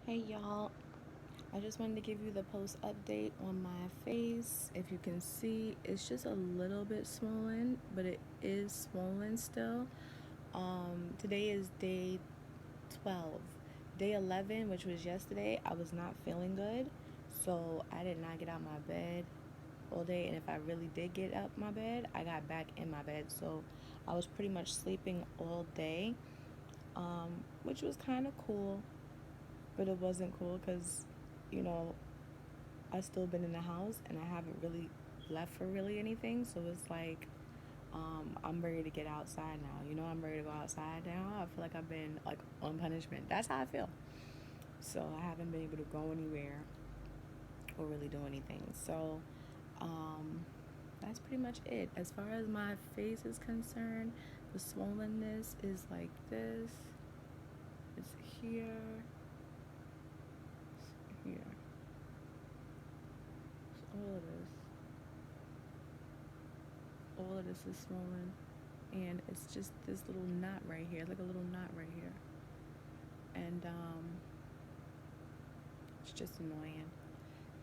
Hey y'all, I just wanted to give you the post update on my face. If you can see, it's just a little bit swollen, but it is swollen still. Today is day 12. Day 11, which was yesterday, I was not feeling good, so I did not get out my bed all day. And if I really did get up my bed, I got back in my bed, so I was pretty much sleeping all day, which was kind of cool, but it wasn't cool because, you know, I still been in the house and I haven't really left for really anything. So it's like, I'm ready to get outside now. I'm ready to go outside now. I feel like I've been like on punishment. That's how I feel. So I haven't been able to go anywhere or really do anything. So um, that's pretty much it. As far as my face is concerned, the swollenness is like this. It's here, here. It's all of this. All of this is swollen. And it's just this little knot right here, like a little knot right here, and it's just annoying.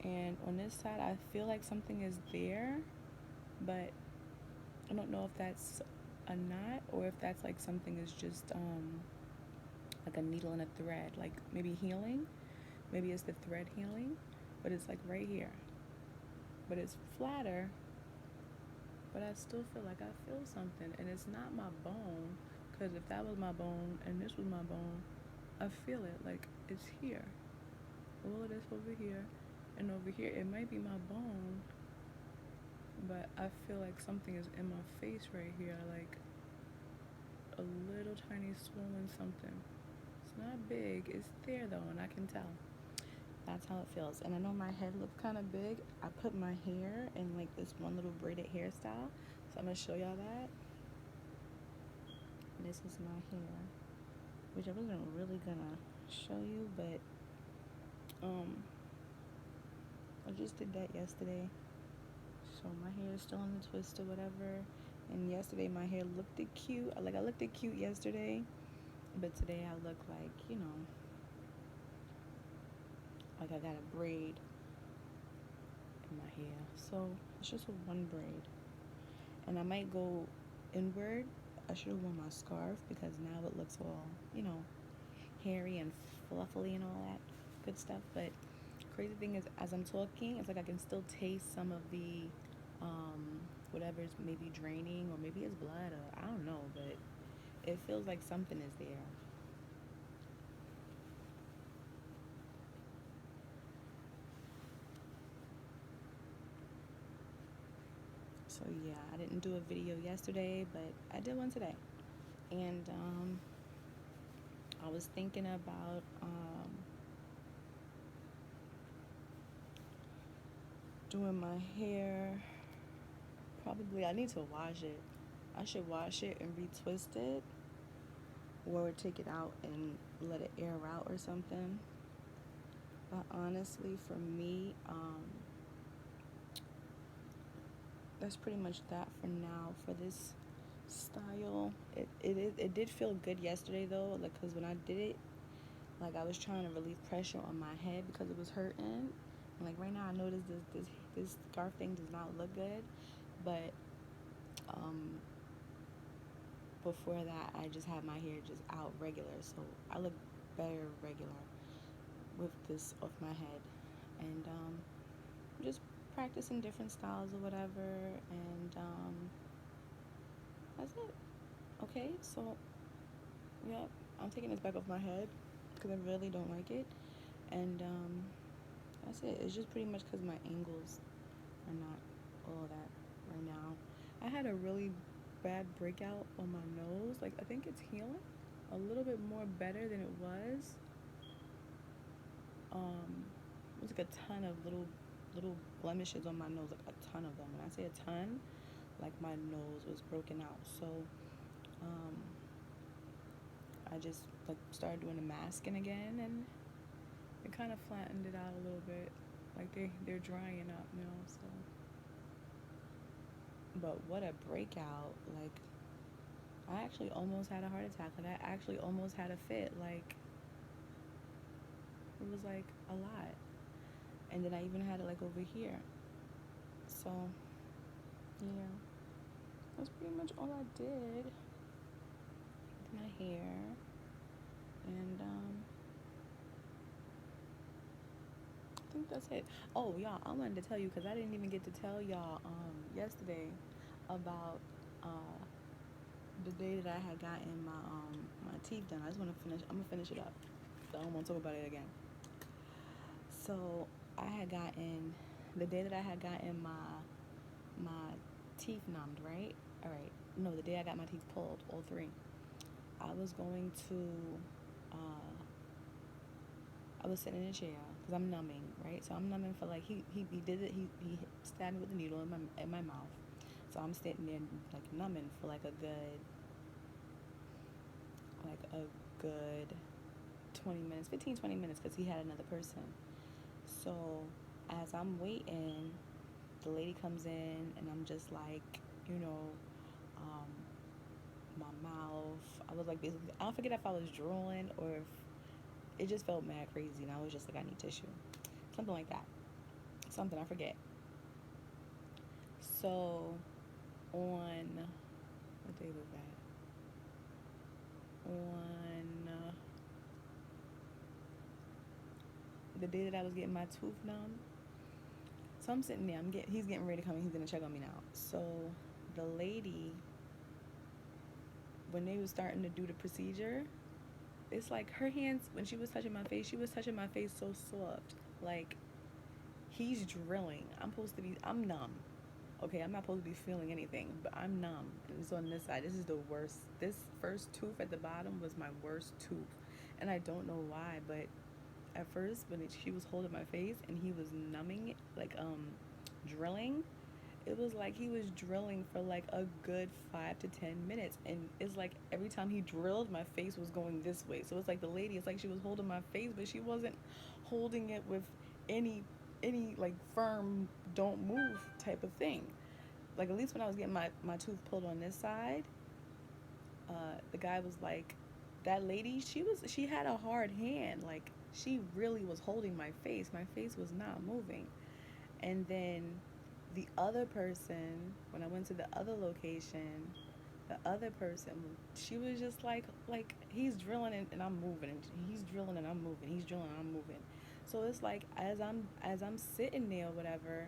And on this side, I feel like something is there, but I don't know if that's a knot or if that's like something is just like a needle and a thread, like maybe healing. Maybe it's the thread healing, but it's like right here, but it's flatter. But I still feel like I feel something, and it's not my bone. Because if that was my bone and this was my bone, I feel it like it's here. All of this over here and over here. It might be my bone, but I feel like something is in my face right here, like a little tiny swollen something. It's not big, it's there though, and I can tell. That's how it feels. And I know my head looks kind of big. I put my hair in like this one little braided hairstyle, so I'm gonna show y'all that. This is my hair, which I wasn't really gonna show you, but um, I just did that yesterday. So my hair is still in the twist or whatever. And yesterday my hair looked cute. I looked cute yesterday, but today I look like, like I got a braid in my hair. So it's just a one braid. And I might go inward. I should have worn my scarf because now it looks all, hairy and fluffy and all that good stuff. But crazy thing is, as I'm talking, it's like I can still taste some of the whatever's maybe draining, or maybe it's blood, or I don't know, but it feels like something is there. So yeah, I didn't do a video yesterday, but I did one today. And I was thinking about doing my hair. Probably I need to wash it. I should wash it and retwist it, or take it out and let it air out or something. But honestly, for me, that's pretty much that for now for this style. It did feel good yesterday though, like, because when I did it, like I was trying to relieve pressure on my head because it was hurting. And like right now, I notice this scarf thing does not look good, but um, before that, I just had my hair just out regular, so I look better regular with this off my head, and just practicing different styles or whatever, and that's it. Okay, so yeah, I'm taking this back off my head because I really don't like it, and that's it. It's just pretty much because my angles are not all that right now. I had a really bad breakout on my nose. Like, I think it's healing a little bit more better than it was. It was like a ton of little blemishes on my nose, like a ton of them. When I say a ton, like my nose was broken out. So um, I just like started doing the masking again, and it kind of flattened it out a little bit. Like they're drying up now. So, but what a breakout! Like, I actually almost had a heart attack. Like, I actually almost had a fit. Like, It was like a lot. And then I even had it like over here. So, yeah. That's pretty much all I did with my hair. And I think that's it. Oh, y'all, I wanted to tell you because I didn't even get to tell y'all yesterday about uh, the day that I had gotten my teeth done. I just want to finish. I'm gonna finish it up. So I don't want to talk about it again. So I had gotten the day that I had gotten my teeth numbed, right? All right. No, the day I got my teeth pulled, all three. I was going to. Uh, I was sitting in a chair because I'm numbing, right? So I'm numbing for like he did it. He stabbed me with a needle in my mouth. So I'm sitting there like numbing for like a good 20 minutes, 15, 20 minutes because he had another person. So as I'm waiting, the lady comes in and I'm just like, you know, um, my mouth. I was like basically, I don't forget if I was drooling or if it just felt mad crazy and I was just like, I need tissue. Something like that. Something, I forget. So on, what day was that? On the day that I was getting my tooth numb. So I'm sitting there. He's getting ready to come. He's gonna check on me now. So the lady, when they was starting to do the procedure, it's like her hands when she was touching my face. She was touching my face so soft. Like he's drilling. I'm numb. Okay, I'm not supposed to be feeling anything, but I'm numb. And it's on this side. This is the worst. This first tooth at the bottom was my worst tooth, and I don't know why, but at first when she was holding my face and he was numbing it, like drilling, it was like he was drilling for like a good 5 to 10 minutes, and it's like every time he drilled, my face was going this way. So it's like the lady, it's like she was holding my face, but she wasn't holding it with any like firm, don't move type of thing. Like at least when I was getting my tooth pulled on this side, the guy was like, that lady, she had a hard hand. Like she really was holding my face. My face was not moving. And then the other person, when I went to the other location, the other person, she was just like he's drilling and I'm moving, and he's drilling and I'm moving, he's drilling and I'm moving. So it's like as I'm sitting there or whatever,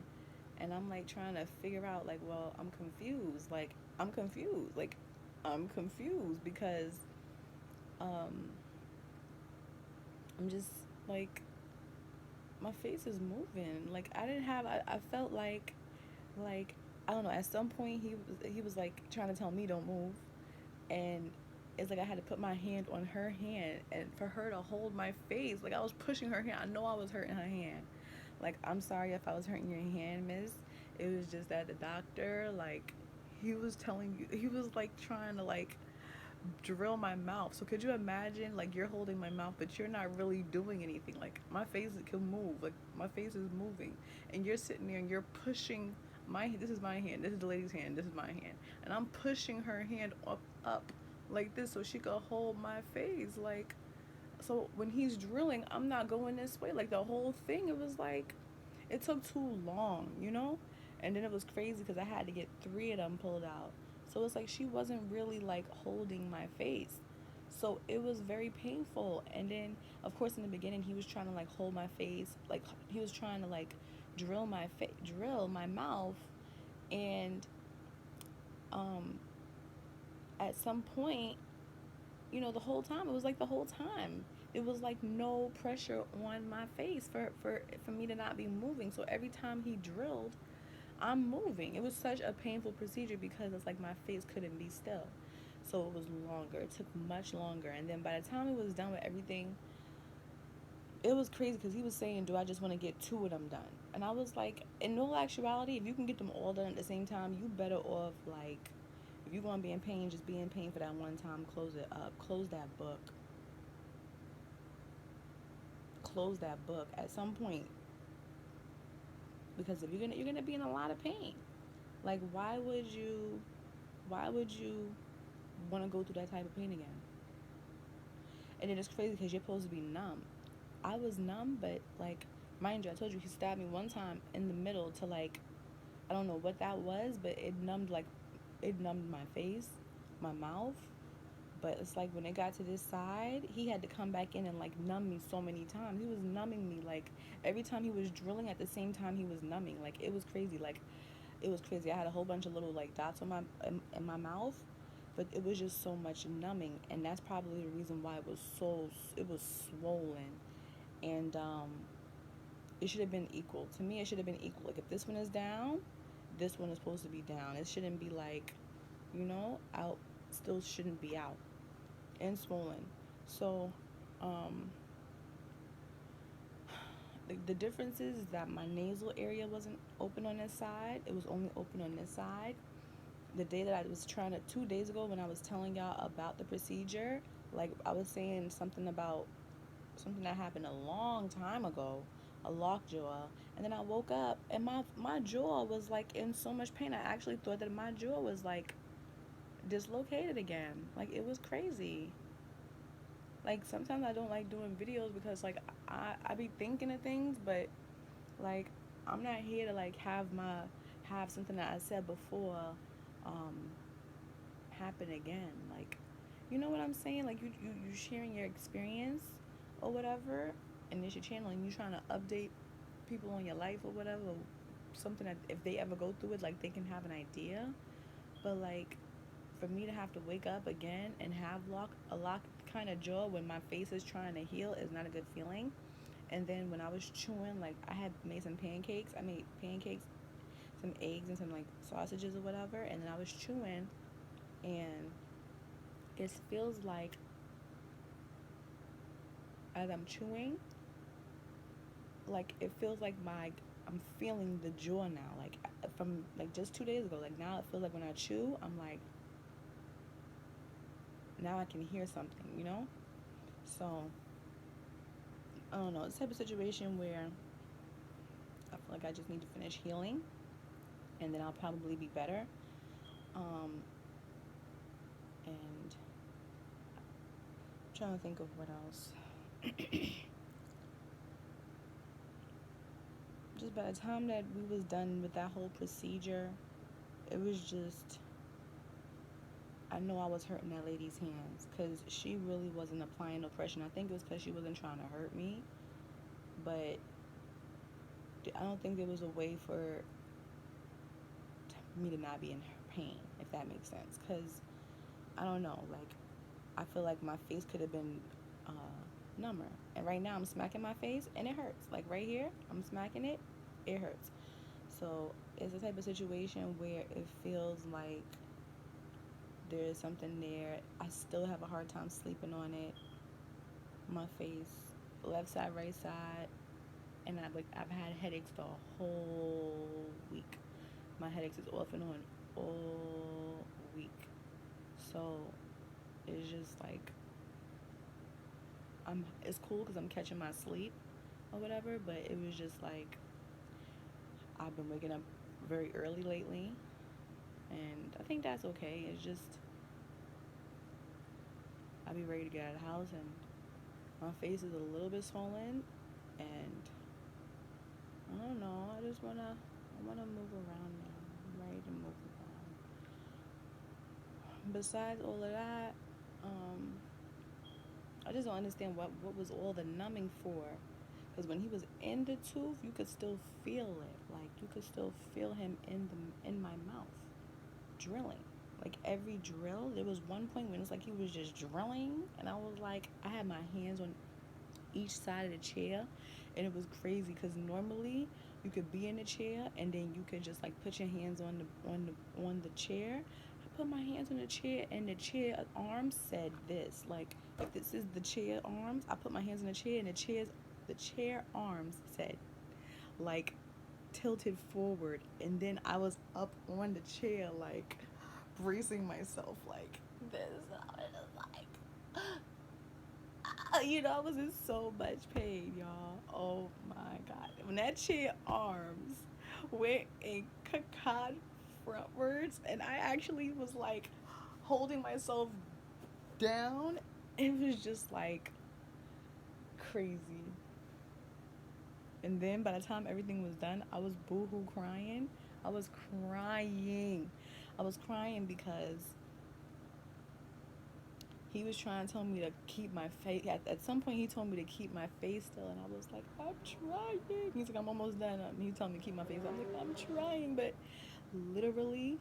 and I'm like trying to figure out like, well, I'm confused. Like I'm confused. Like I'm confused because um I'm just like my face is moving. Like I didn't have I felt like I don't know, at some point he was like trying to tell me don't move, and it's like I had to put my hand on her hand and for her to hold my face. Like I was pushing her hand. I know I was hurting her hand. Like I'm sorry if I was hurting your hand, miss. It was just that the doctor, like, he was telling you, he was like trying to like drill my mouth. So could you imagine like you're holding my mouth but you're not really doing anything. Like my face can move. Like my face is moving and you're sitting there and you're pushing this is my hand. This is the lady's hand. This is my hand. And I'm pushing her hand up like this so she could hold my face. Like so when he's drilling, I'm not going this way. Like the whole thing, it was like it took too long, you know? And then it was crazy because I had to get three of them pulled out. So it's like she wasn't really like holding my face. So it was very painful. And then, of course, in the beginning, he was trying to like hold my face, like he was trying to like drill my mouth. And um, at some point, the whole time, it was like the whole time, it was like no pressure on my face for me to not be moving. So every time he drilled, I'm moving. It was such a painful procedure because it's like my face couldn't be still. So it was longer. It took much longer. And then by the time it was done with everything, it was crazy because he was saying, do I just want to get two of them done? And I was like, in all actuality, if you can get them all done at the same time, you better off, like, if you're going to be in pain, just be in pain for that one time. Close it up. Close that book. Close that book at some point. Because if you're gonna be in a lot of pain. Like, why would you want to go through that type of pain again? And then it's crazy because you're supposed to be numb. I was numb, but like, mind you, I told you he stabbed me one time in the middle to like, I don't know what that was, but it numbed my face, my mouth. But it's like when it got to this side, he had to come back in and like numb me so many times. He was numbing me like every time he was drilling at the same time he was numbing. Like it was crazy. Like it was crazy. I had a whole bunch of little like dots on in my mouth, but it was just so much numbing, and that's probably the reason why it was swollen, and it should have been equal. To me, it should have been equal. Like if this one is down, this one is supposed to be down. It shouldn't be like, out. Still shouldn't be out and swollen. So, um, the difference is that my nasal area wasn't open on this side. It was only open on this side. The day that I was 2 days ago when I was telling y'all about the procedure, like I was saying something about something that happened a long time ago, a lockjaw, and then I woke up and my jaw was like in so much pain. I actually thought that my jaw was like dislocated again. Like it was crazy. Like sometimes I don't like doing videos because like I be thinking of things, but like I'm not here to like have something that I said before um happen again. Like, you know what I'm saying? Like you sharing your experience or whatever, and it's your channel, and you trying to update people on your life or whatever, something that if they ever go through it, like they can have an idea. But like for me to have to wake up again and have a lock kind of jaw when my face is trying to heal is not a good feeling. And then when I was chewing, like I had made some pancakes. I made pancakes, some eggs, and some like sausages or whatever. And then I was chewing, and it feels like as I'm chewing, like it feels like I'm feeling the jaw now. Like from like just 2 days ago. Like now it feels like when I chew, I'm like now I can hear something. So I don't know. It's the type of situation where I feel like I just need to finish healing, and then I'll probably be better. Um, and I'm trying to think of what else. Just by the time that we was done with that whole procedure, it was just, I know I was hurting that lady's hands because she really wasn't applying no pressure. And I think it was because she wasn't trying to hurt me, but I don't think there was a way for me to not be in pain, if that makes sense. Because I don't know, like I feel like my face could have been uh, number. And right now I'm smacking my face and it hurts. Like right here, I'm smacking it, it hurts. So it's the type of situation where it feels like there's something there. I still have a hard time sleeping on it. My face, left side, right side, and I've had headaches the whole week. My headaches is off and on all week. So it's just like it's cool because I'm catching my sleep or whatever, but it was just like I've been waking up very early lately, and I think that's okay. It's just I'll be ready to get out of the house, and my face is a little bit swollen, and I don't know. I wanna move around now. I'm ready to move around. Besides all of that, um, I just don't understand what was all the numbing for. Because when he was in the tooth, you could still feel it. Like you could still feel him in my mouth, drilling. Like every drill, there was one point when it's like he was just drilling, and I was like, I had my hands on each side of the chair, and it was crazy because normally you could be in the chair and then you could just like put your hands on the chair. I put my hands on the chair, and the chair arms said this. Like if this is the chair arms, I put my hands on the chair, and the chair arms said like tilted forward, and then I was up on the chair like bracing myself like this. I was like I was in so much pain, y'all. Oh my god. When that chair arms went in caca frontwards, and I actually was like holding myself down, it was just like crazy. And then by the time everything was done, I was boohoo crying. I was crying. I was crying because he was trying to tell me to keep my face. At some point, he told me to keep my face still, and I was like, I'm trying. He's like, I'm almost done. He told me to keep my face. I'm like, I'm trying, but literally,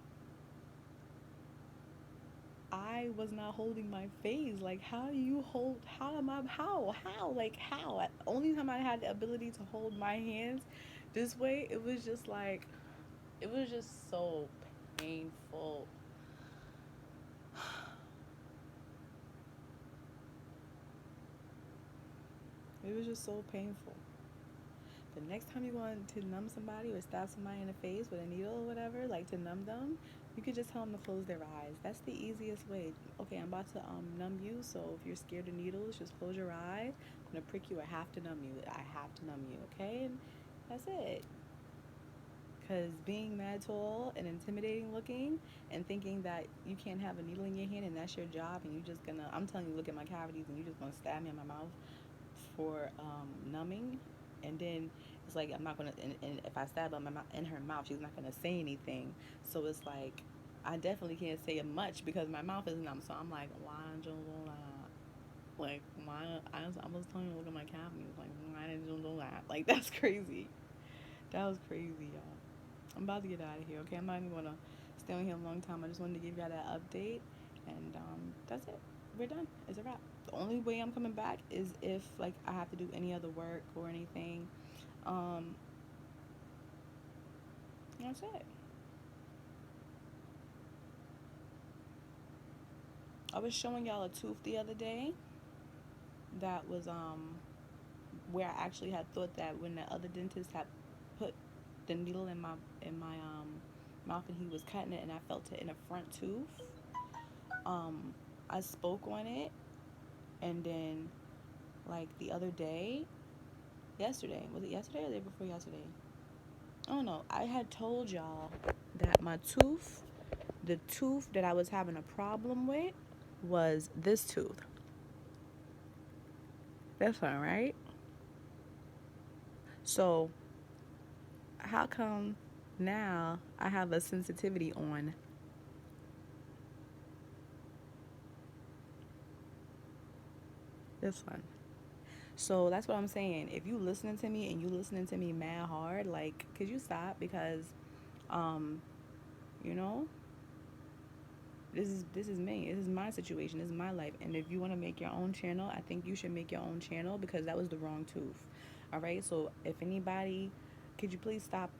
I was not holding my face. Like, how do you hold? How am I? How? Like, how? Only time I had the ability to hold my hands this way, it was just like, it was just so painful. It was just so painful. The next time you want to numb somebody or stab somebody in the face with a needle or whatever, like to numb them, you could just tell them to close their eyes. That's the easiest way. Okay, I'm about to numb you, so if you're scared of needles, just close your eye. I'm gonna prick you. I have to numb you. I have to numb you. Okay, and that's it. Because being mad tall and intimidating looking and thinking that you can't have a needle in your hand and that's your job and you just gonna, I'm telling you, look at my cavities and you just gonna stab me in my mouth for numbing. And then it's like, I'm not gonna, and if I stab her in her mouth, she's not gonna say anything. So it's like, I definitely can't say much because my mouth is numb. So I'm like, why don't you do that? Like, why? I was telling you to look at my cavities. Like, why didn't you do that? Like, that's crazy. That was crazy, y'all. I'm about to get out of here, okay? I'm not even gonna stay on here a long time. I just wanted to give y'all that update, and that's it. We're done. It's a wrap. The only way I'm coming back is if like I have to do any other work or anything. Um, that's it. I was showing y'all a tooth the other day that was where I actually had thought that when the other dentist had put the needle in my mouth and he was cutting it and I felt it in the front tooth. Um, I spoke on it, and then like the other day, yesterday, was it yesterday or the day before yesterday? I don't know. I had told y'all that my tooth, the tooth that I was having a problem with, was this tooth. This one, right? So how come now I have a sensitivity on this one? So that's what I'm saying. If you listening to me and you listening to me mad hard, like, could you stop? Because, um, you know, this is me. This is my situation. This is my life. And if you want to make your own channel, I think you should make your own channel because that was the wrong tooth. All right. So if anybody, could you please stop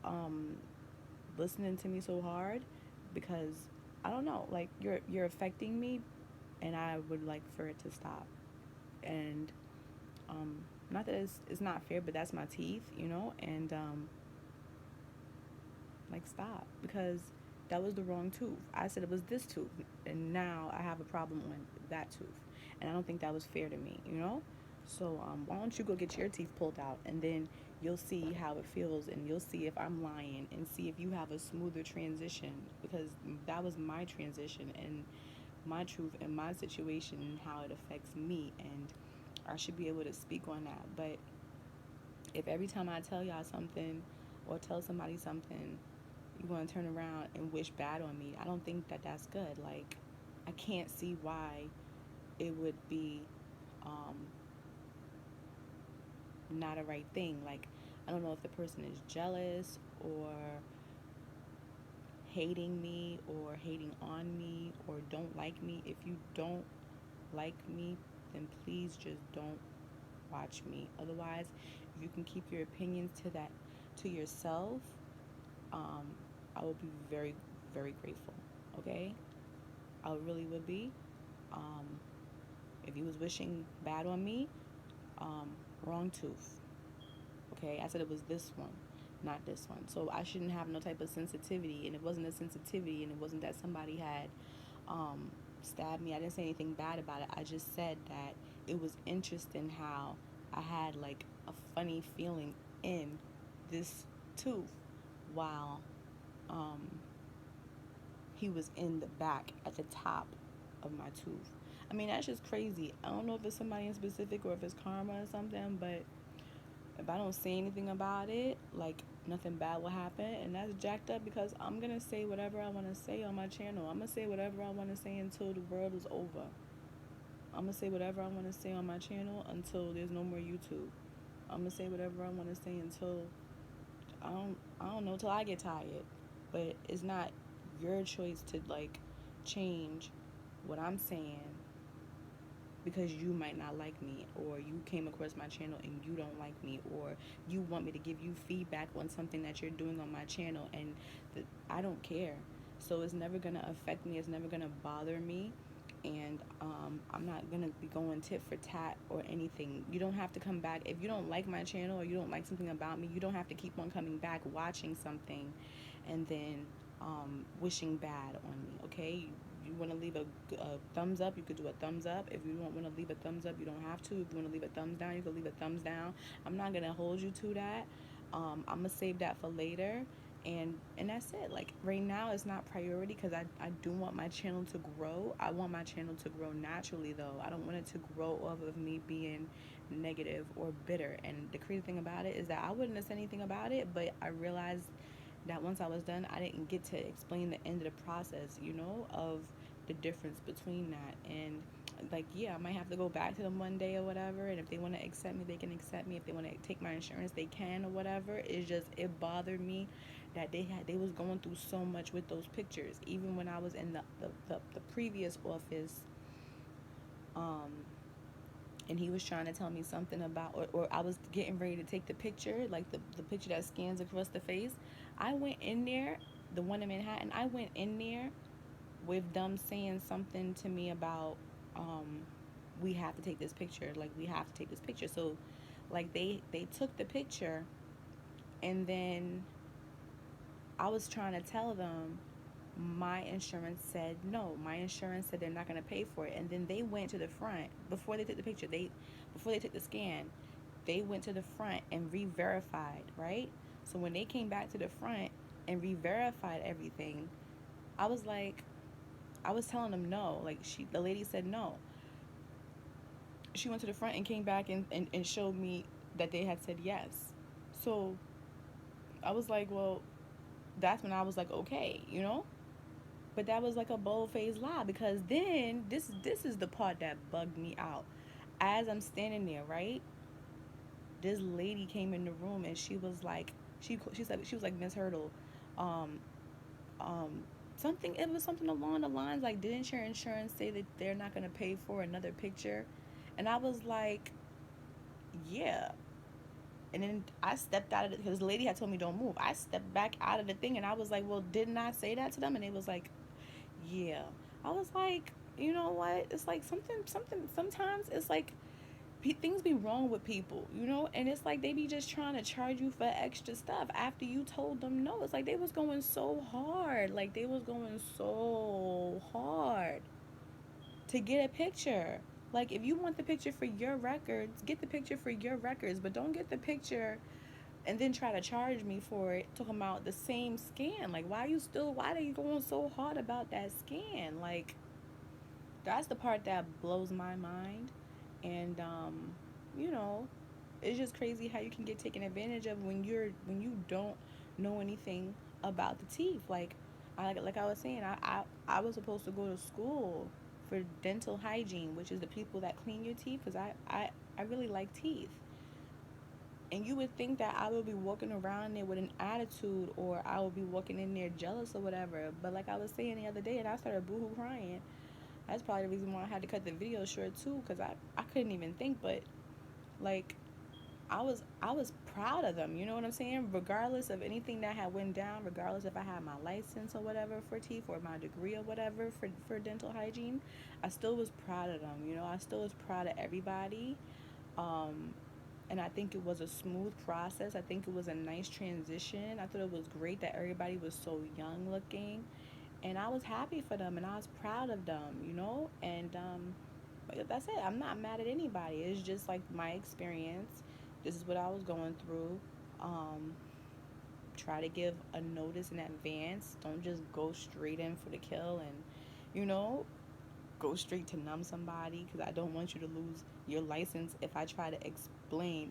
listening to me so hard? Because I don't know. Like you're affecting me, and I would like for it to stop. And not that it's not fair, but that's my teeth, you know. And like stop because that was the wrong tooth. I said it was this tooth, and now I have a problem with that tooth, and I don't think that was fair to me, you know. So why don't you go get your teeth pulled out, and then you'll see how it feels, and you'll see if I'm lying, and see if you have a smoother transition because that was my transition and my truth and my situation and how it affects me, and I should be able to speak on that. But if every time I tell y'all something or tell somebody something, you're going to turn around and wish bad on me, I don't think that that's good. Like, I can't see why it would be um, not a right thing. Like, I don't know if the person is jealous or hating me or hating on me or don't like me. If you don't like me, then please just don't watch me. Otherwise, if you can keep your opinions to that to yourself, um, I will be very, very grateful. Okay, I really would be. Um, if you was wishing bad on me, um, wrong tooth. Okay, I said it was this one, not this one. So I shouldn't have no type of sensitivity, and it wasn't a sensitivity, and it wasn't that somebody had stabbed me. I didn't say anything bad about it. I just said that it was interesting how I had like a funny feeling in this tooth while um, he was in the back at the top of my tooth. I mean, that's just crazy. I don't know if it's somebody in specific or if it's karma or something, but If I don't say anything about it, like nothing bad will happen, and that's jacked up because I'm gonna say whatever I want to say on my channel. I'm gonna say whatever I want to say until the world is over. I'm gonna say whatever I want to say on my channel until there's no more YouTube. I'm gonna say whatever I want to say until I don't know, till I get tired. But it's not your choice to like change what I'm saying because you might not like me, or you came across my channel and you don't like me, or you want me to give you feedback on something that you're doing on my channel, and I don't care. So it's never gonna affect me, it's never gonna bother me, and I'm not gonna be going tit for tat or anything. You don't have to come back if you don't like my channel or you don't like something about me. You don't have to keep on coming back watching something and then wishing bad on me. Okay, you want to leave a thumbs up, you could do a thumbs up. If you don't want to leave a thumbs up, you don't have to. If you want to leave a thumbs down, you can leave a thumbs down. I'm not gonna hold you to that. I'm gonna save that for later, and that's it. Like right now it's not priority because I do want my channel to grow. I want my channel to grow naturally though. I don't want it to grow off of me being negative or bitter. And the crazy thing about it is that I wouldn't have said anything about it, but I realized that once I was done, I didn't get to explain the end of the process, of the difference between that. And like, yeah, I might have to go back to them one day or whatever. And if they want to accept me, they can accept me. If they want to take my insurance, they can or whatever. It's just, it bothered me that they was going through so much with those pictures. Even when I was in the previous office, um, and he was trying to tell me something about, or I was getting ready to take the picture, like the picture that scans across the face. I went in there, the one in Manhattan, I went in there with them saying something to me about, um, we have to take this picture, like we have to take this picture. So like they took the picture, and then I was trying to tell them my insurance said no. My insurance said they're not going to pay for it. And then they went to the front before they took the picture. Before they took the scan, they went to the front and re-verified, right? So when they came back to the front and re-verified everything, I was like, I was telling them no. Like the lady said no. She went to the front and came back and showed me that they had said yes. So I was like, well, that's when I was like, okay. But that was like a bold-faced lie, because then this is the part that bugged me out. As I'm standing there, right? This lady came in the room and she was like, she said, she was like, Miss Hurdle, um um something, it was something along the lines like, didn't your insurance say that they're not going to pay for another picture? And I was like, yeah. And then I stepped out of it because the lady had told me don't move. I stepped back out of the thing and I was like, well, didn't I say that to them? And it was like, yeah. I was like, you know what? It's like something. Sometimes it's like things be wrong with people, and it's like they be just trying to charge you for extra stuff after you told them no. It's like they was going so hard, like they was going so hard to get a picture. Like if you want the picture for your records, get the picture for your records, but don't get the picture and then try to charge me for it, talking about the same scan. Like why are you going so hard about that scan? Like that's the part that blows my mind. And you know it's just crazy how you can get taken advantage of when you don't know anything about the teeth. Like I was saying, I was supposed to go to school for dental hygiene, which is the people that clean your teeth, because I really like teeth. And you would think that I would be walking around there with an attitude, or I would be walking in there jealous or whatever. But like I was saying the other day, and I started boohoo crying. That's probably the reason why I had to cut the video short too, because I couldn't even think. But like I was proud of them. You know what I'm saying? Regardless of anything that had went down, regardless if I had my license or whatever for teeth, or my degree or whatever for dental hygiene, I still was proud of them. I still was proud of everybody. Um, and I think it was a smooth process. I think it was a nice transition. I thought it was great that everybody was so young looking, and I was happy for them and I was proud of them. And that's it. I'm not mad at anybody. It's just like my experience. This is what I was going through. Um, Try to give a notice in advance. Don't just go straight in for the kill and, you know, go straight to numb somebody, because I don't want you to lose your license if I try to explain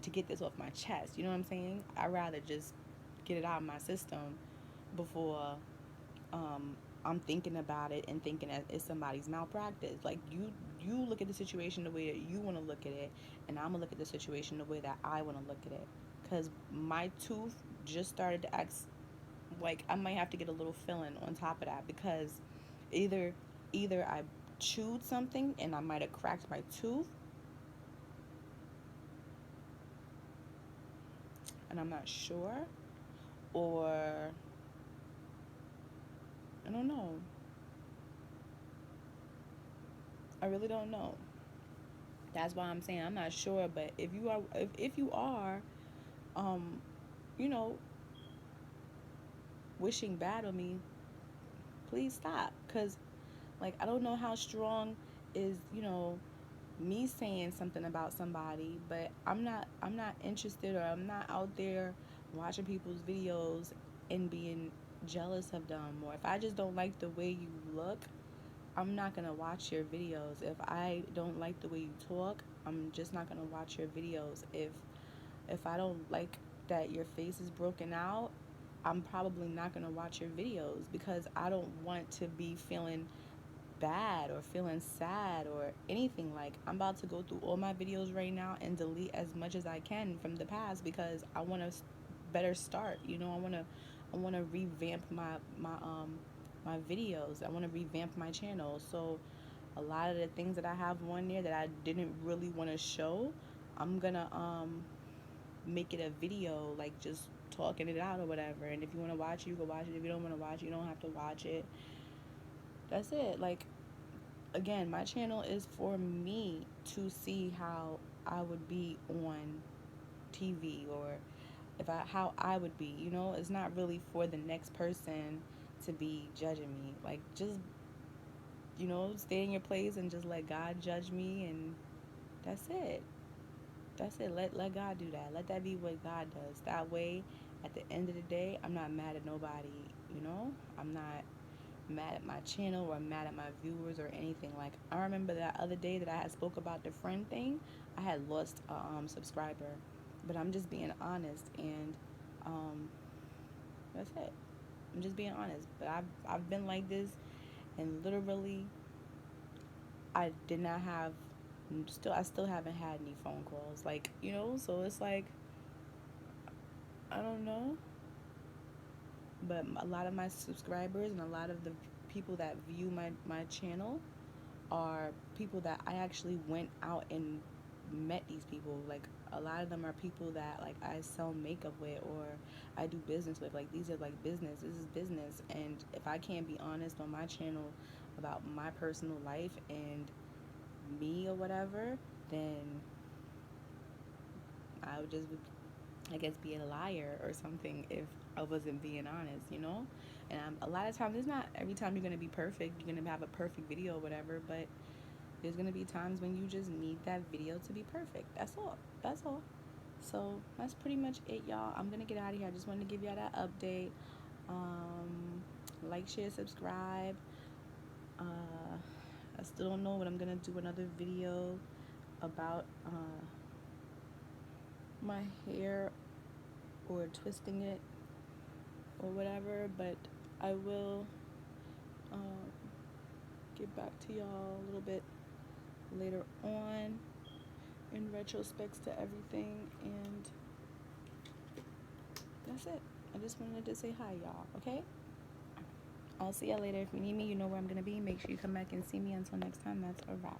to get this off my chest. You know what I'm saying? I'd rather just get it out of my system before I'm thinking about it and thinking that it's somebody's malpractice. Like you look at the situation the way that you want to look at it, and I'm gonna look at the situation the way that I want to look at it. Cause my tooth just started to act like I might have to get a little filling on top of that, because either either I chewed something and I might have cracked my tooth, and I'm not sure, or I don't know. I really don't know. That's why I'm saying I'm not sure. But if you are, um, you know, wishing bad on me, please stop. Cause like I don't know how strong is me saying something about somebody, but I'm not interested, or I'm not out there watching people's videos and being jealous of them. Or if I just don't like the way you look, I'm not gonna watch your videos. If I don't like the way you talk, I'm just not gonna watch your videos. If I don't like that your face is broken out, I'm probably not gonna watch your videos, because I don't want to be feeling bad or feeling sad or anything. Like, I'm about to go through all my videos right now and delete as much as I can from the past, because I want to better start. I want to revamp my videos. I want to revamp my channel. So a lot of the things that I have on there that I didn't really want to show, I'm gonna make it a video, like just talking it out or whatever. And if you want to watch it, you can watch it. If you don't want to watch it, you don't have to watch it. That's it. Like, again, my channel is for me to see how I would be on TV, or if I how I would be. It's not really for the next person to be judging me. Like, just stay in your place and just let God judge me, and that's it. That's it. Let God do that. Let that be what God does. That way, at the end of the day, I'm not mad at nobody. I'm not mad at my channel or mad at my viewers or anything. Like, I remember that other day that I had spoke about the friend thing, I had lost a subscriber. But I'm just being honest, and um, that's it. I'm just being honest. But I've been like this, and literally I did not have I still haven't had any phone calls. Like, so it's like, I don't know. But a lot of my subscribers and a lot of the people that view my channel are people that I actually went out and met these people. Like, a lot of them are people that, like, I sell makeup with, or I do business with. Like, these are like business. This is business. And if I can't be honest on my channel about my personal life and me or whatever, then I would just, I guess, be a liar or something if I wasn't being honest. And a lot of times, it's not every time you're going to be perfect, you're going to have a perfect video or whatever, but there's going to be times when you just need that video to be perfect. That's all. That's all. So that's pretty much it, y'all. I'm going to get out of here. I just wanted to give y'all that update. Like, share, subscribe. I still don't know what I'm going to do another video about my hair or twisting it or whatever, but I will um, get back to y'all a little bit later on in retrospects to everything, and that's it. I just wanted to say hi, y'all. Okay, I'll see y'all later. If you need me, you know where I'm gonna be. Make sure you come back and see me. Until next time, that's a wrap.